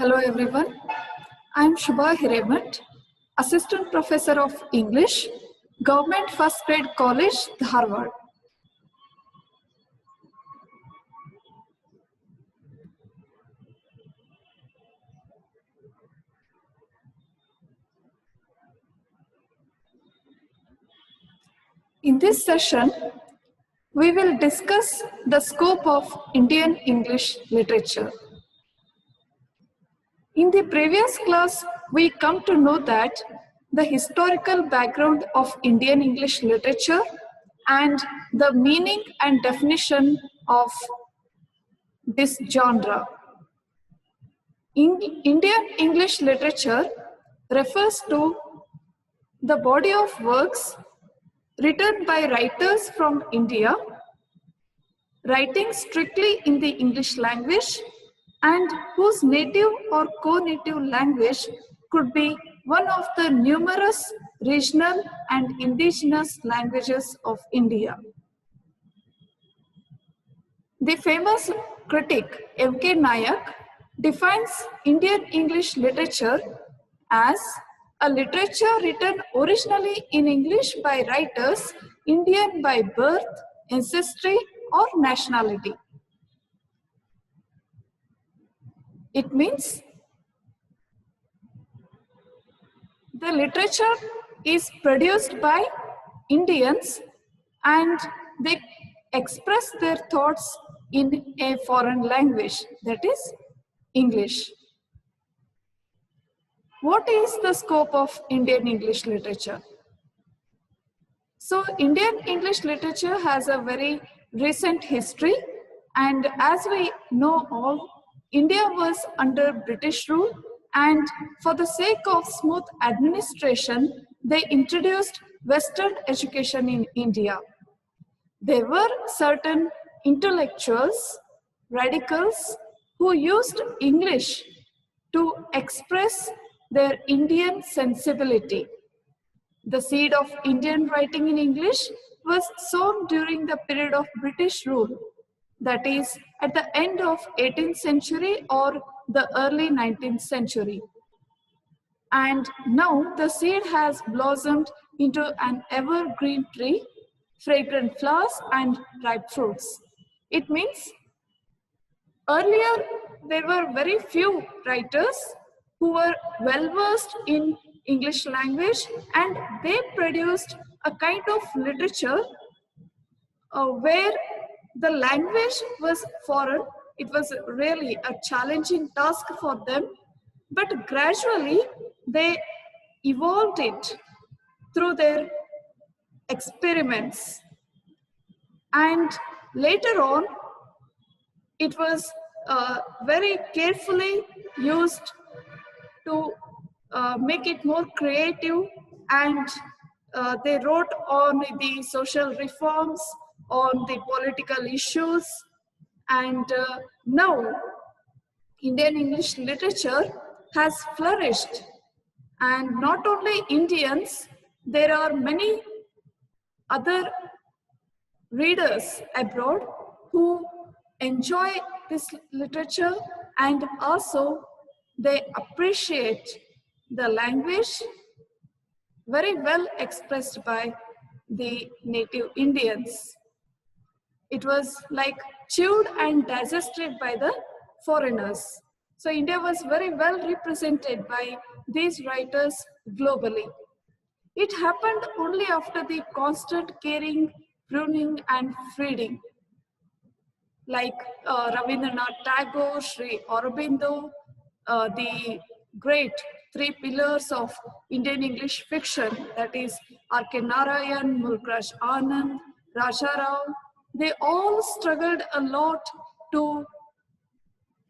Hello everyone, I am Shubha Hiremat, Assistant Professor of English, Government First Grade College, Dharwad. In this session, we will discuss the scope of Indian English literature. In the previous class, we come to know that the historical background of Indian English literature and the meaning and definition of this genre. Indian English literature refers to the body of works written by writers from India, writing strictly in the English language and whose native or co-native language could be one of the numerous regional and indigenous languages of India. The famous critic M.K. Nayak defines Indian English literature as a literature written originally in English by writers Indian by birth, ancestry, or nationality. It means the literature is produced by Indians and they express their thoughts in a foreign language, that is English. What is the scope of Indian English literature? So Indian English literature has a very recent history, and as we know all, India was under British rule, and for the sake of smooth administration, they introduced Western education in India. There were certain intellectuals, radicals, who used English to express their Indian sensibility. The seed of Indian writing in English was sown during the period of British rule, that is, at the end of 18th century or the early 19th century. And now the seed has blossomed into an evergreen tree, fragrant flowers and ripe fruits. It means earlier there were very few writers who were well versed in English language, and they produced a kind of literature where the language was foreign. It was really a challenging task for them, but gradually they evolved it through their experiments. And later on, it was very carefully used to make it more creative, and they wrote on the social reforms, on the political issues, and now Indian English literature has flourished. And not only Indians, there are many other readers abroad who enjoy this literature, and also they appreciate the language very well expressed by the native Indians. It was like chewed and digested by the foreigners. So India was very well represented by these writers globally. It happened only after the constant caring, pruning and feeding. Like Rabindranath Tagore, Sri Aurobindo, the great three pillars of Indian English fiction, that is R.K. Narayan, Mulkraj Anand, Raja Rao, they all struggled a lot to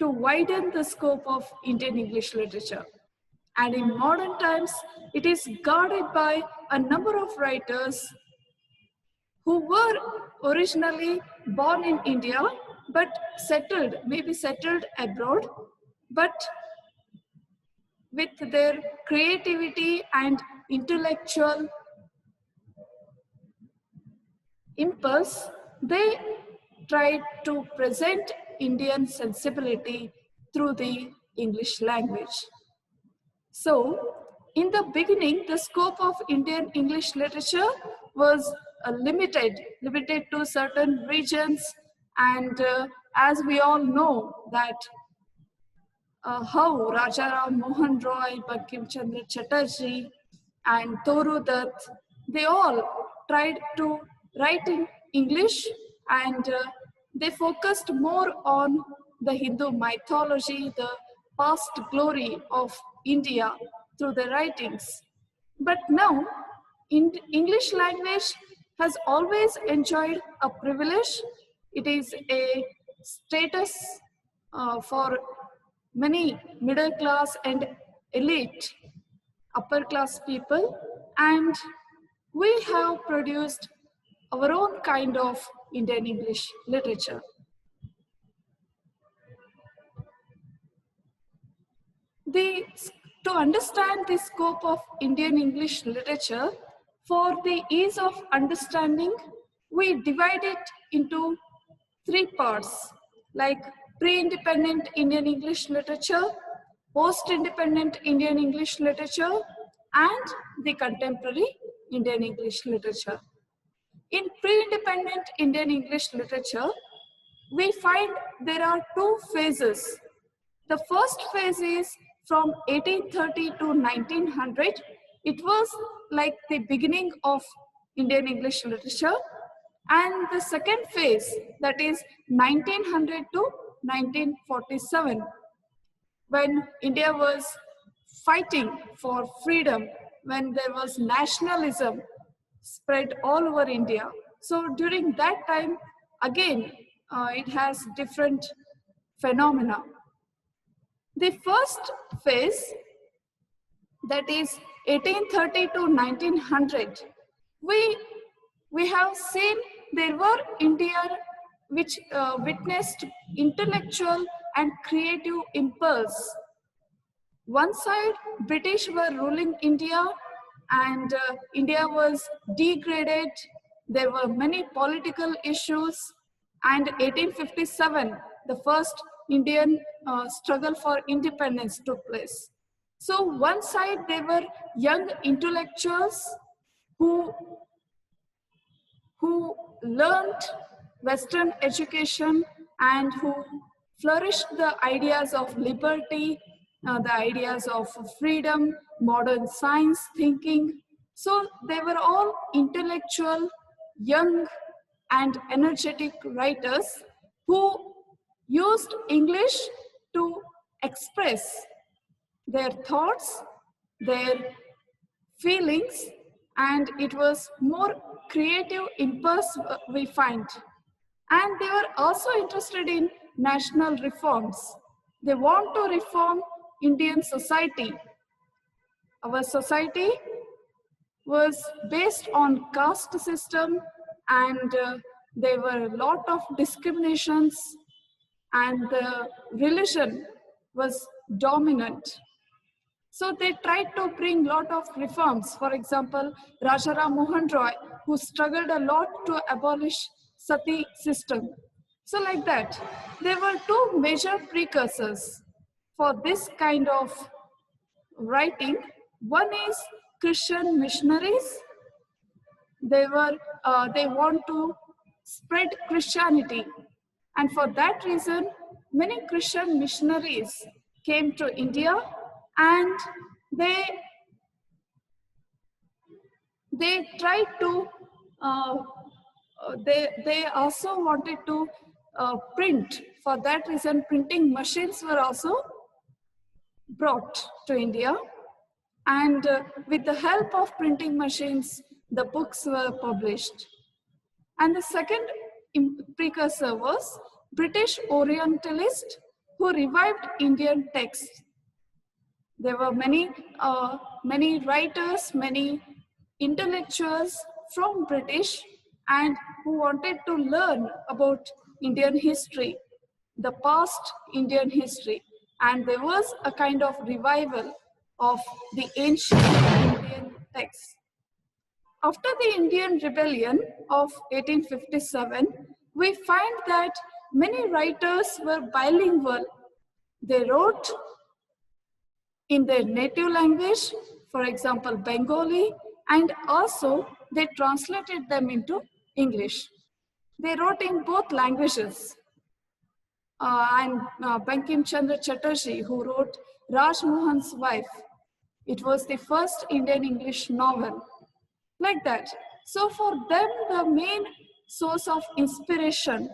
widen the scope of Indian English literature. And in modern times, it is guarded by a number of writers who were originally born in India, but maybe settled abroad, but with their creativity and intellectual impulse, they tried to present Indian sensibility through the English language. So, in the beginning, the scope of Indian English literature was limited to certain regions, and as we all know that how Rajaram Mohan Roy, Bankim Chandra Chatterjee, and Toru Dutt, they all tried to write in English, and they focused more on the Hindu mythology, the past glory of India through their writings. But now, English language has always enjoyed a privilege. It is a status for many middle class and elite upper class people, and we have produced our own kind of Indian English literature. To understand the scope of Indian English literature, for the ease of understanding, we divide it into three parts, like pre-independent Indian English literature, post-independent Indian English literature, and the contemporary Indian English literature. In pre-independent Indian English literature, we find there are two phases. The first phase is from 1830 to 1900. It was like the beginning of Indian English literature. And the second phase, that is 1900 to 1947, when India was fighting for freedom, when there was nationalism spread all over India. So during that time, again, it has different phenomena. The first phase, that is 1830 to 1900, we have seen there were India which witnessed intellectual and creative impulse. One side, British were ruling India, and India was degraded. There were many political issues, and 1857, the first Indian struggle for independence took place. So one side, there were young intellectuals who learned Western education and who flourished the ideas of liberty, the ideas of freedom, modern science thinking. So they were all intellectual, young, and energetic writers who used English to express their thoughts, their feelings, and it was more creative impulse we find. And they were also interested in national reforms. They want to reform Indian society. Our society was based on caste system, and there were a lot of discriminations, and the religion was dominant. So they tried to bring a lot of reforms. For example, Rajaram Mohan Roy, who struggled a lot to abolish sati system. So like that, there were two major precursors for this kind of writing. One is Christian missionaries. They want to spread Christianity, and for that reason, many Christian missionaries came to India, and they tried to they also wanted to print. For that reason, printing machines were also brought to India, and with the help of printing machines, the books were published. And the second precursor was British Orientalists who revived Indian texts. There were many writers, many intellectuals from British, and who wanted to learn about Indian history, the past Indian history. And there was a kind of revival of the ancient Indian texts. After the Indian Rebellion of 1857, we find that many writers were bilingual. They wrote in their native language, for example, Bengali, and also they translated them into English. They wrote in both languages. And Bankim Chandra Chatterjee, who wrote Raj Mohan's Wife, it was the first Indian English novel, like that. So for them, the main source of inspiration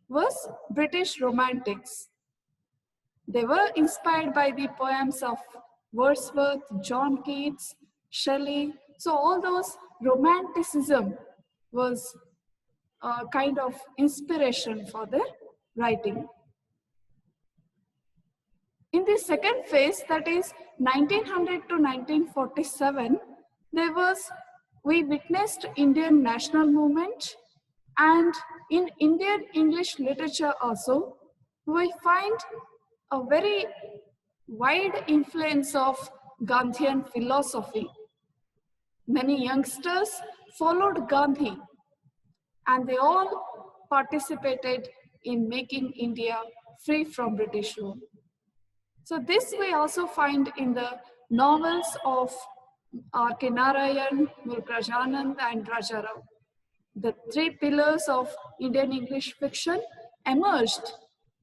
was British Romantics. They were inspired by the poems of Wordsworth, John Keats, Shelley. So all those romanticism was a kind of inspiration for their writing. In the second phase, that is 1900 to 1947, we witnessed Indian national movement, and in Indian English literature also, we find a very wide influence of Gandhian philosophy. Many youngsters followed Gandhi, and they all participated in making India free from British rule. So this we also find in the novels of R.K. Narayan, Mulk Raj Anand, and Raja Rao. The three pillars of Indian English fiction emerged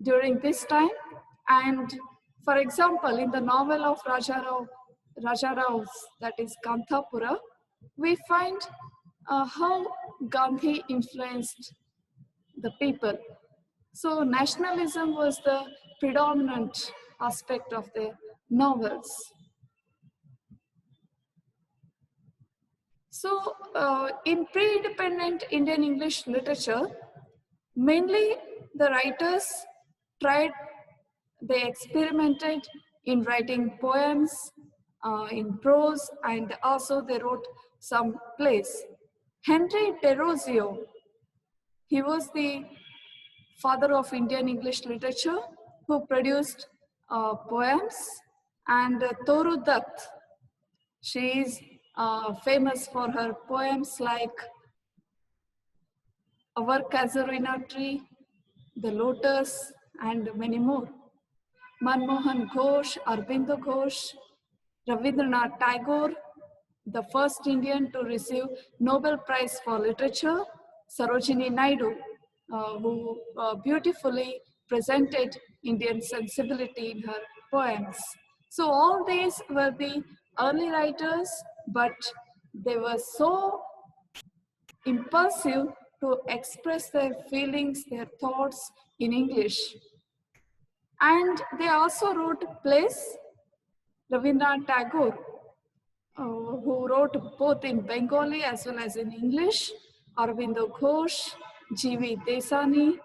during this time. And for example, in the novel of Raja Rao's, that is Kanthapura, we find how Gandhi influenced the people. So nationalism was the predominant aspect of the novels. So in pre-independent Indian English literature, mainly the writers they experimented in writing poems, in prose, and also they wrote some plays. Henry Derozio, he was the father of Indian English literature, who produced poems, and Toru Dutt, she is famous for her poems like Our Casuarina Tree, The Lotus, and many more. Manmohan Ghosh, Aurobindo Ghosh, Rabindranath Tagore, the first Indian to receive Nobel Prize for Literature, Sarojini Naidu, who beautifully presented Indian sensibility in her poems. So all these were the early writers, but they were so impulsive to express their feelings, their thoughts in English. And they also wrote plays. Rabindranath Tagore, who wrote both in Bengali as well as in English, Aurobindo Ghosh, G.V. Desani,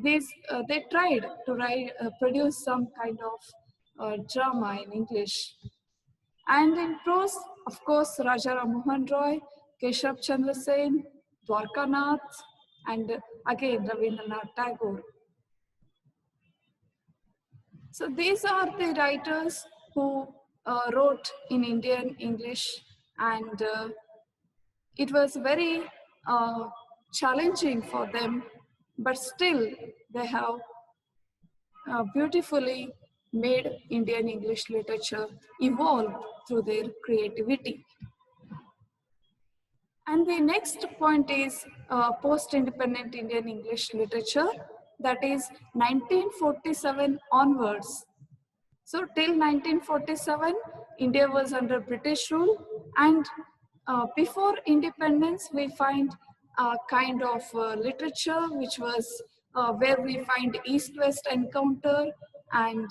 they tried to produce some kind of drama in English. And in prose, of course, Raja Ram Mohan Roy, Keshav Chandra Sen, Dwarkanath, and again Rabindranath Tagore. So these are the writers who wrote in Indian English, and it was very challenging for them, but still they have beautifully made Indian English literature evolve through their creativity. And the next point is post-independent Indian English literature, that is 1947 onwards. So till 1947, India was under British rule, and before independence, we find a kind of literature which was where we find East-West encounter, and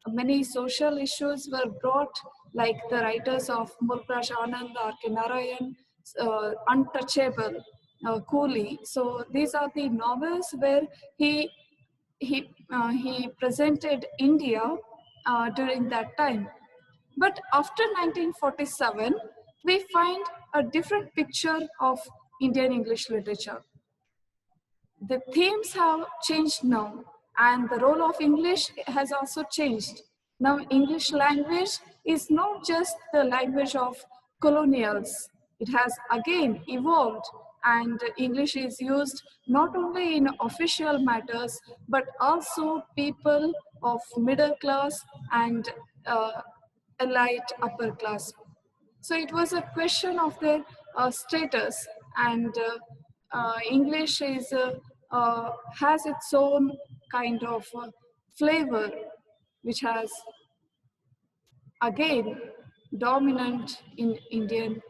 many social issues were brought, like the writers of Mulk Raj Anand, R.K. Narayan, Untouchable, Coolie. So these are the novels where he presented India during that time. But after 1947, we find a different picture of Indian English literature. The themes have changed now, and the role of English has also changed. Now, English language is not just the language of colonials. It has again evolved, and English is used not only in official matters, but also people of middle class and elite upper class. So it was a question of their status, and English has its own kind of flavor, which has again dominant in Indian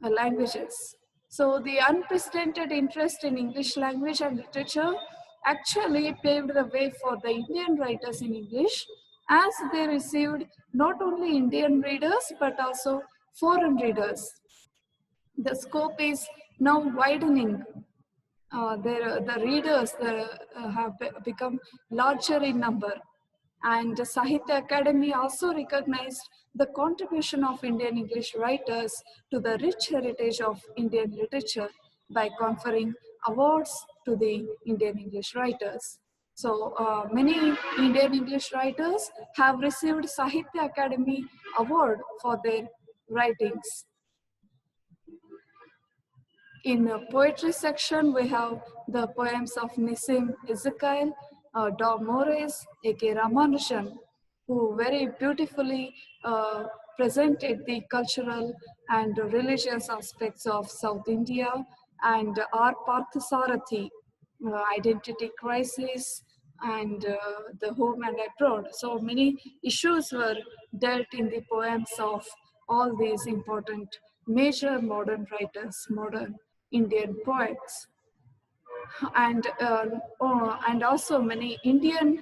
languages. So the unprecedented interest in English language and literature actually paved the way for the Indian writers in English, as they received not only Indian readers but also foreign readers. The scope is now widening. The readers have become larger in number, and the Sahitya Academy also recognized the contribution of Indian English writers to the rich heritage of Indian literature by conferring awards to the Indian English writers. So many Indian English writers have received Sahitya Academy award for their writings. In the poetry section, we have the poems of Nissim Ezekiel, Dom Morris, A.K. Ramanujan, who very beautifully presented the cultural and religious aspects of South India, and R. Parthasarathi, identity crisis, and the home and abroad. So many issues were dealt in the poems of all these important major modern writers, modern Indian poets, and also many Indian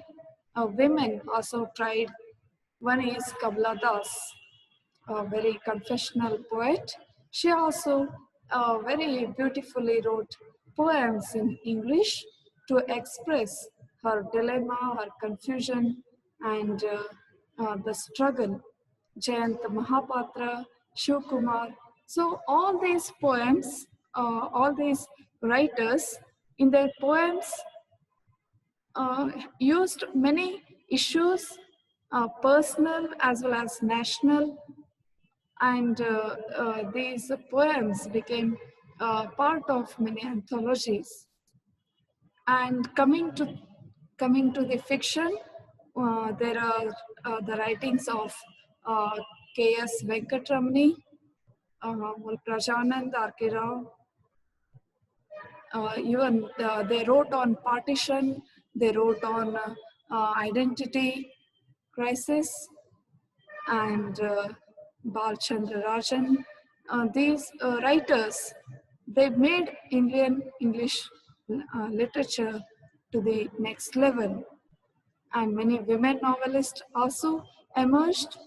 women also tried. One is Kamala Das, a very confessional poet. She also very beautifully wrote poems in English to express her dilemma, her confusion, and the struggle. Jayant Mahapatra, Shiv Kumar. So all these poems, all these writers in their poems used many issues, personal as well as national, and these poems became part of many anthologies. And coming to the fiction, there are the writings of uh, K.S. Venkatramani, Prajanand R.K. Rao. Even they wrote on partition, they wrote on identity crisis, and Balchandra Rajan. These writers, they made Indian English literature to the next level. And many women novelists also emerged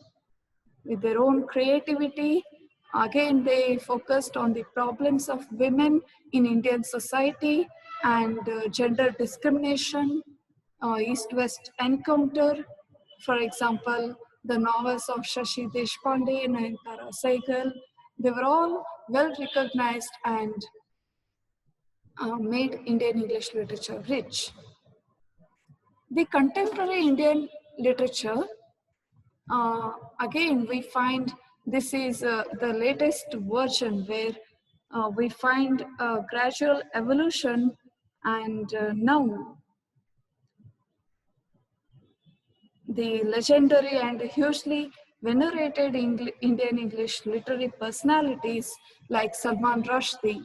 with their own creativity. Again, they focused on the problems of women in Indian society and gender discrimination, East-West encounter. For example, the novels of Shashi Deshpande and Tara Sehgal, they were all well recognized and made Indian English literature rich. The contemporary Indian literature, again, we find this is the latest version where we find a gradual evolution, and now the legendary and hugely venerated Indian English literary personalities like Salman Rushdie,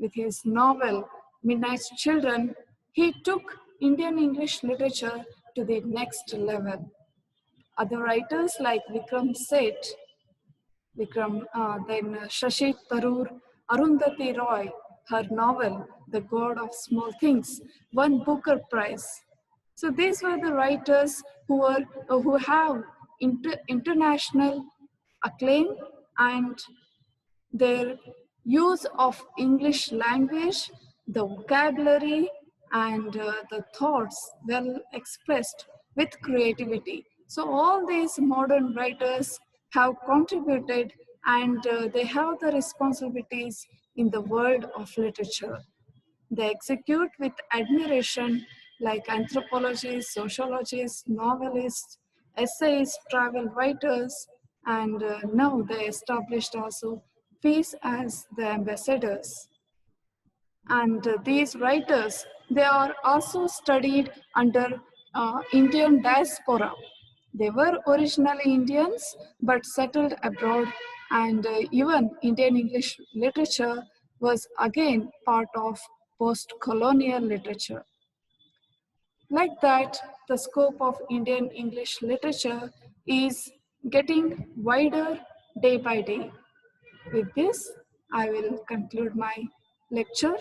with his novel Midnight's Children, he took Indian English literature to the next level. Other writers like Vikram Seth, then Shashi Tharoor, Arundhati Roy, her novel The God of Small Things, won Booker Prize. So these were the writers who have international acclaim, and their use of English language, the vocabulary, and the thoughts well expressed with creativity. So all these modern writers have contributed, and they have the responsibilities in the world of literature. They execute with admiration like anthropologists, sociologists, novelists, essayists, travel writers, and now they established also peace as the ambassadors. And these writers, they are also studied under Indian diaspora. They were originally Indians but settled abroad, and even Indian English literature was again part of post colonial literature. Like that, the scope of Indian English literature is getting wider day by day. With this, I will conclude my lecture.